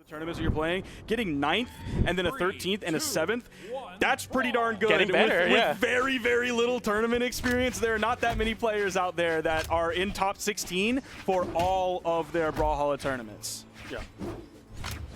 tournaments that you're playing, getting 9th and then a 13th and a 7th, that's pretty darn good. Getting better, with very, very little tournament experience. There are not that many players out there that are in top 16 for all of their Brawlhalla tournaments. Yeah.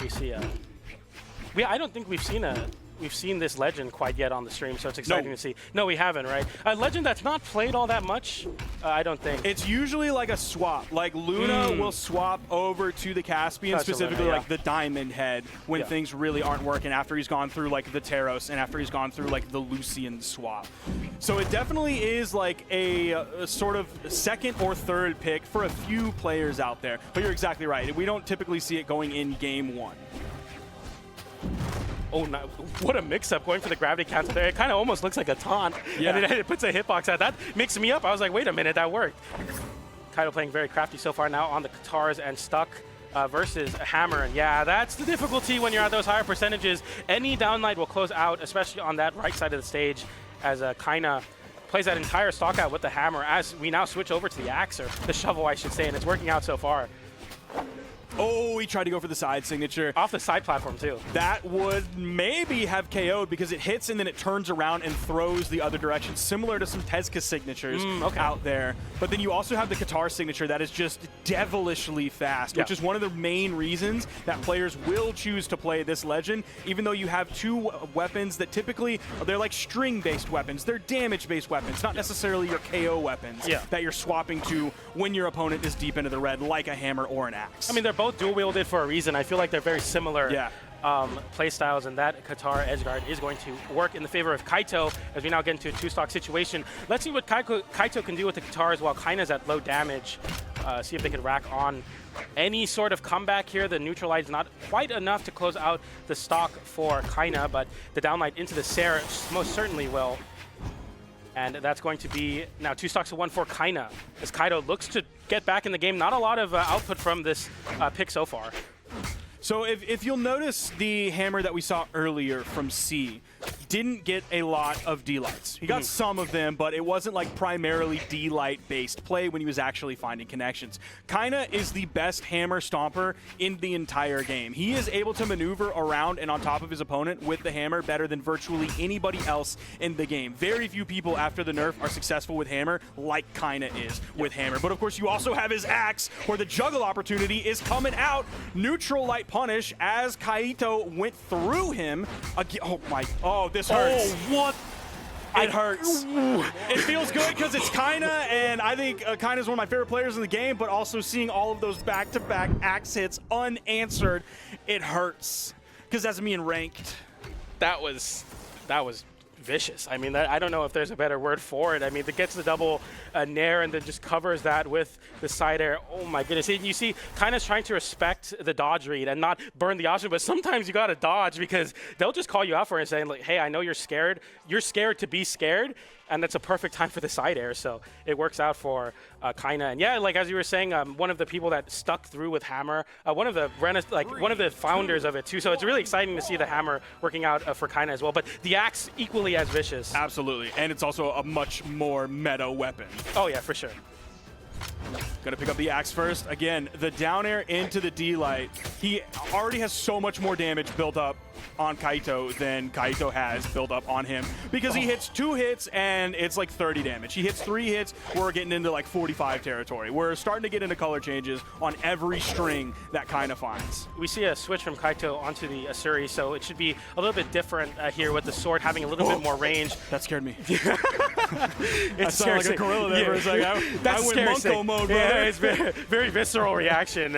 We see I don't think we've seen this legend quite yet on the stream, so it's exciting to see. No, we haven't, right? A legend that's not played all that much, I don't think. It's usually like a swap. Like Luna will swap over to the Caspian, specifically Luna, like the Diamond Head, when things really aren't working after he's gone through like the Taros and after he's gone through like the Lucian swap. So it definitely is like a sort of second or third pick for a few players out there. But you're exactly right. We don't typically see it going in game 1. Oh, no. What a mix-up going for the gravity cancel there. It kind of almost looks like a taunt, and then it puts a hitbox out. That mixed me up. I was like, wait a minute, that worked. Kaito playing very crafty so far now on the guitars and stuck versus a hammer. And yeah, that's the difficulty when you're at those higher percentages. Any downlight will close out, especially on that right side of the stage, as Kyna plays that entire stock out with the hammer as we now switch over to the axe, or the shovel, I should say, and it's working out so far. Oh, he tried to go for the side signature. Off the side platform, too. That would maybe have KO'd because it hits and then it turns around and throws the other direction, similar to some Tezca signatures out there. But then you also have the Qatar signature that is just devilishly fast, which is one of the main reasons that players will choose to play this legend, even though you have two weapons that typically, they're like string-based weapons. They're damage-based weapons, not necessarily your KO weapons that you're swapping to when your opponent is deep into the red, like a hammer or an axe. I mean, they're both dual-wielded for a reason. I feel like they're very similar play styles, and that Qatar edgeguard is going to work in the favor of Kaito as we now get into a two-stock situation. Let's see what Kaito can do with the Qatars while Kyna's at low damage. See if they can rack on any sort of comeback here. The neutral light is not quite enough to close out the stock for Kyna, but the downlight into the Sarah most certainly will. And that's going to be now 2 stocks to 1 for Kyna, as Kaito looks to get back in the game. Not a lot of output from this pick so far. So if you'll notice, the hammer that we saw earlier from C didn't get a lot of D-lights. He got some of them, but it wasn't like primarily D-light based play when he was actually finding connections. Kyna is the best hammer stomper in the entire game. He is able to maneuver around and on top of his opponent with the hammer better than virtually anybody else in the game. Very few people after the nerf are successful with hammer like Kyna is with hammer. But of course you also have his axe, where the juggle opportunity is coming out. Neutral light punish as Kaito went through him. Oh, this hurts. Oh, what? It hurts. It feels good because it's Kyna, and I think Kyna is one of my favorite players in the game, but also seeing all of those back-to-back axe hits unanswered, it hurts because that's me in ranked. That was vicious. I mean, I don't know if there's a better word for it. I mean, it gets the double nair and then just covers that with the side air. Oh my goodness. And you see, Kyna's trying to respect the dodge read and not burn the option, but sometimes you got to dodge because they'll just call you out for it and saying, like, hey, I know you're scared. You're scared to be scared. And that's a perfect time for the side air, so it works out for Kyna. And yeah, like as you were saying, one of the people that stuck through with hammer, one of the founders of it too. So it's really exciting to see the hammer working out for Kyna as well. But the axe equally as vicious. Absolutely, and it's also a much more meta weapon. Oh yeah, for sure. Gonna pick up the axe first. Again, the down air into the D-light. He already has so much more damage built up on Kaito than Kaito has built up on him, because he hits 2 hits and it's like 30 damage. He hits 3 hits, we're getting into like 45 territory. We're starting to get into color changes on every string that Kyna finds. We see a switch from Kaito onto the Asuri, so it should be a little bit different here with the sword having a little bit more range. That scared me. It sounded like a gorilla there for a second. I went Monko mode, bro. Yeah, it's very, very visceral reaction.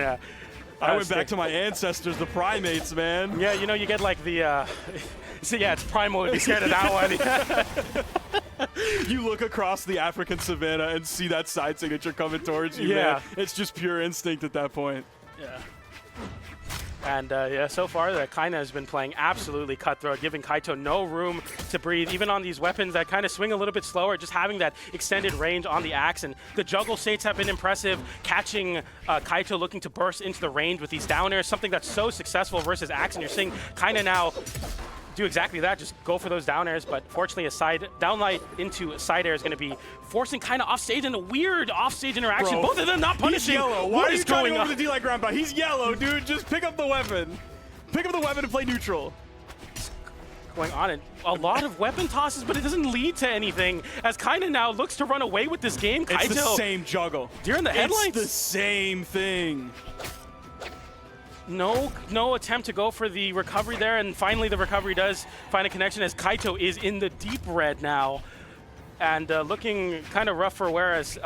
I went back to my ancestors, the primates, man. Yeah, you know, you get like the, so yeah, it's primal to be scared of that one. You look across the African savannah and see that side signature coming towards you, man. It's just pure instinct at that point. Yeah. And yeah, so far, Kyna has been playing absolutely cutthroat, giving Kaito no room to breathe, even on these weapons that kind of swing a little bit slower, just having that extended range on the axe. And the juggle states have been impressive, catching Kaito looking to burst into the range with these down airs, something that's so successful versus axe. And you're seeing Kyna now do exactly that, just go for those down airs, but fortunately a side downlight into side air is going to be forcing Kyna off stage in a weird off stage interaction. Bro, both of them not punishing. He's yellow. Why are you trying to go over the D-light ground? He's yellow, dude. Just pick up the weapon. Pick up the weapon and play neutral. Going on, and a lot of weapon tosses, but it doesn't lead to anything, as Kyna now looks to run away with this game. It's Kaito, the same juggle. during the headlights. It's the same thing. No attempt to go for the recovery there, and finally the recovery does find a connection as Kaito is in the deep red now, and looking kind of rough for wear, as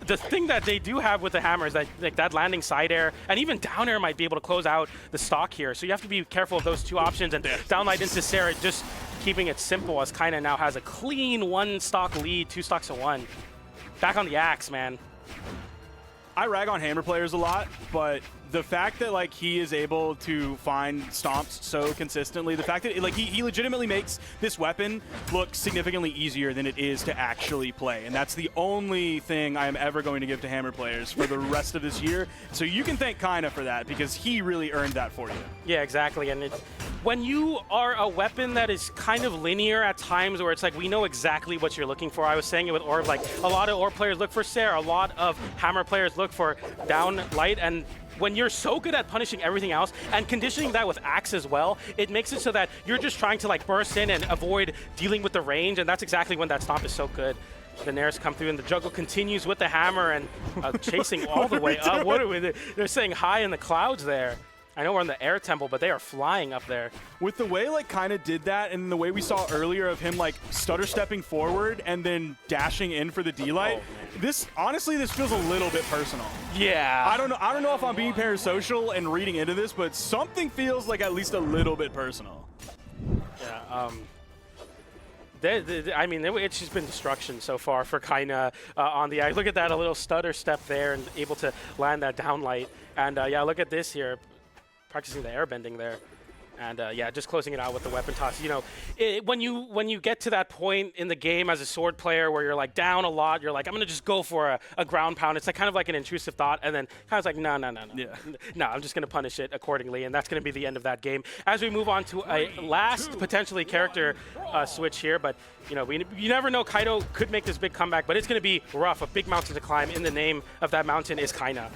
the thing that they do have with the hammer is that like that landing side air and even down air might be able to close out the stock here. So you have to be careful of those two options, and downlight into Sarah, just keeping it simple, as Kyna now has a clean 1 stock lead, 2 stocks to 1. Back on the axe, man. I rag on hammer players a lot, but the fact that like he is able to find stomps so consistently, the fact that like he legitimately makes this weapon look significantly easier than it is to actually play, and that's the only thing I am ever going to give to hammer players for the rest of this year. So you can thank Kyna for that, because he really earned that for you. Yeah, exactly. And when you are a weapon that is kind of linear at times, where it's like we know exactly what you're looking for. I was saying it with Orb, like a lot of Orb players look for Sarah, a lot of hammer players look for down light, and when you're so good at punishing everything else and conditioning that with axe as well, it makes it so that you're just trying to like burst in and avoid dealing with the range, and that's exactly when that stomp is so good. The nairs come through, and the juggle continues with the hammer, and chasing all the way up. What are we? They're saying high in the clouds there. I know we're in the air temple, but they are flying up there. With the way like Kyna did that, and the way we saw earlier of him like stutter stepping forward and then dashing in for the D-light, this honestly this feels a little bit personal. Yeah. I don't know if I'm being parasocial and reading into this, but something feels like at least a little bit personal. Yeah. I mean, it's just been destruction so far for Kyna on the eye. Look at that, a little stutter step there, and able to land that downlight. And yeah, look at this here. Practicing the airbending there, and yeah, just closing it out with the weapon toss. You know, when you get to that point in the game as a sword player where you're like down a lot, you're like, I'm gonna just go for a ground pound. It's like kind of like an intrusive thought, and then kind of like no, yeah, no, I'm just gonna punish it accordingly, and that's gonna be the end of that game. As we move on to a last potentially character switch here, but you know, you never know. Kaito could make this big comeback, but it's gonna be rough. A big mountain to climb. In the name of that mountain is Kyna.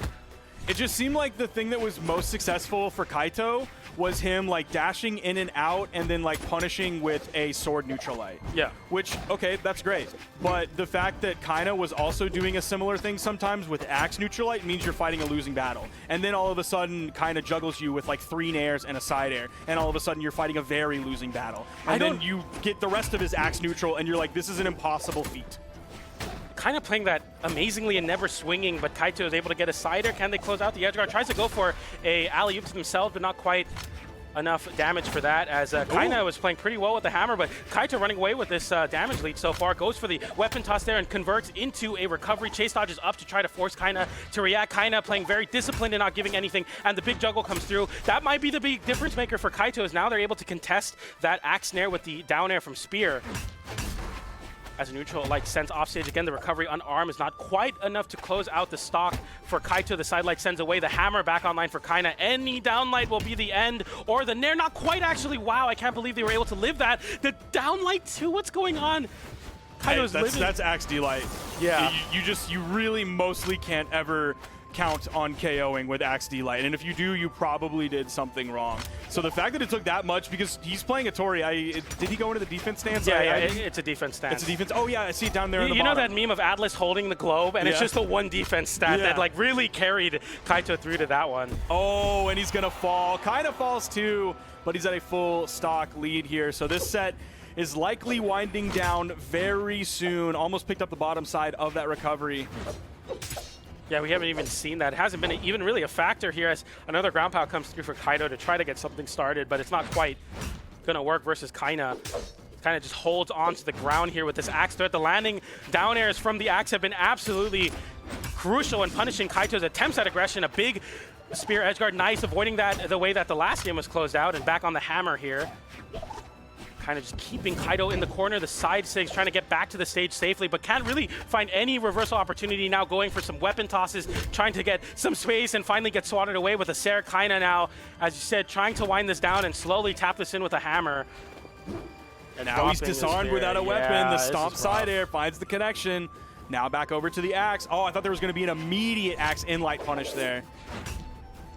It just seemed like the thing that was most successful for Kaito was him like dashing in and out and then like punishing with a sword neutral light. Yeah. Which, okay, that's great. But the fact that Kyna was also doing a similar thing sometimes with axe neutral light means you're fighting a losing battle. And then all of a sudden Kyna juggles you with like 3 nairs and a side air, and all of a sudden you're fighting a very losing battle. And then you get the rest of his axe neutral and you're like, this is an impossible feat. Kind of playing that amazingly and never swinging, but Kaito is able to get a sider. Can they close out? The edge guard tries to go for a alley-oop to themselves, but not quite enough damage for that, as Kyna was playing pretty well with the hammer, but Kaito running away with this damage lead so far. Goes for the weapon toss there and converts into a recovery. Chase dodges up to try to force Kyna to react. Kyna playing very disciplined and not giving anything, and the big juggle comes through. That might be the big difference maker for Kaito, is now they're able to contest that axe snare with the down air from Spear. As a neutral light sends offstage again, the recovery unarmed is not quite enough to close out the stock for Kaito. The side light sends away the hammer back online for Kyna. Any downlight will be the end, or the nair. Not quite actually. Wow, I can't believe they were able to live that. The downlight too. What's going on? Kaito's living. That's axe D-light. Yeah. You really mostly can't ever count on KOing with axe D-light, and if you do, you probably did something wrong. So the fact that it took that much, because he's playing a Tori, did he go into the defense stance? Yeah, it's a defense stance. It's a defense. Oh yeah, I see it down there in the bottom. You know that meme of Atlas holding the globe, and it's just the one defense stat that like really carried Kaito through to that one. Oh, and he's gonna fall. Kyna falls too, but he's at a full stock lead here. So this set is likely winding down very soon. Almost picked up the bottom side of that recovery. Yeah, we haven't even seen that. It hasn't been even really a factor here, as another ground pound comes through for Kaito to try to get something started, but it's not quite going to work versus Kyna. Kyna just holds on to the ground here with this axe threat. The landing down airs from the axe have been absolutely crucial in punishing Kaito's attempts at aggression. A big spear edgeguard, nice, avoiding that the way that the last game was closed out, and back on the hammer here. Kind of just keeping Kaito in the corner. The side six trying to get back to the stage safely, but can't really find any reversal opportunity. Now going for some weapon tosses, trying to get some space and finally get swatted away with a Sarah. Kyna now, as you said, trying to wind this down and slowly tap this in with a hammer. And now he's disarmed without a weapon. The stomp side air finds the connection. Now back over to the axe. Oh, I thought there was going to be an immediate axe in light punish there.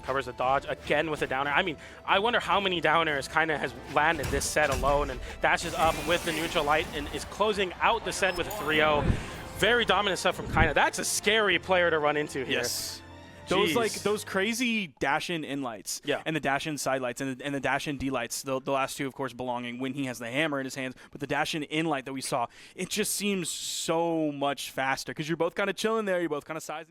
Covers the dodge again with a downer. I mean, I wonder how many downers Kyna has landed this set alone, and dashes up with the neutral light and is closing out the set with a 3-0. Very dominant stuff from Kyna. That's a scary player to run into here. Yes. Jeez. Those crazy dash-in in-lights and the dash-in side-lights and the dash-in D-lights, the last two, of course, belonging when he has the hammer in his hands. But the dash-in in-light that we saw, it just seems so much faster because you're both kind of chilling there. You're both kind of sizing.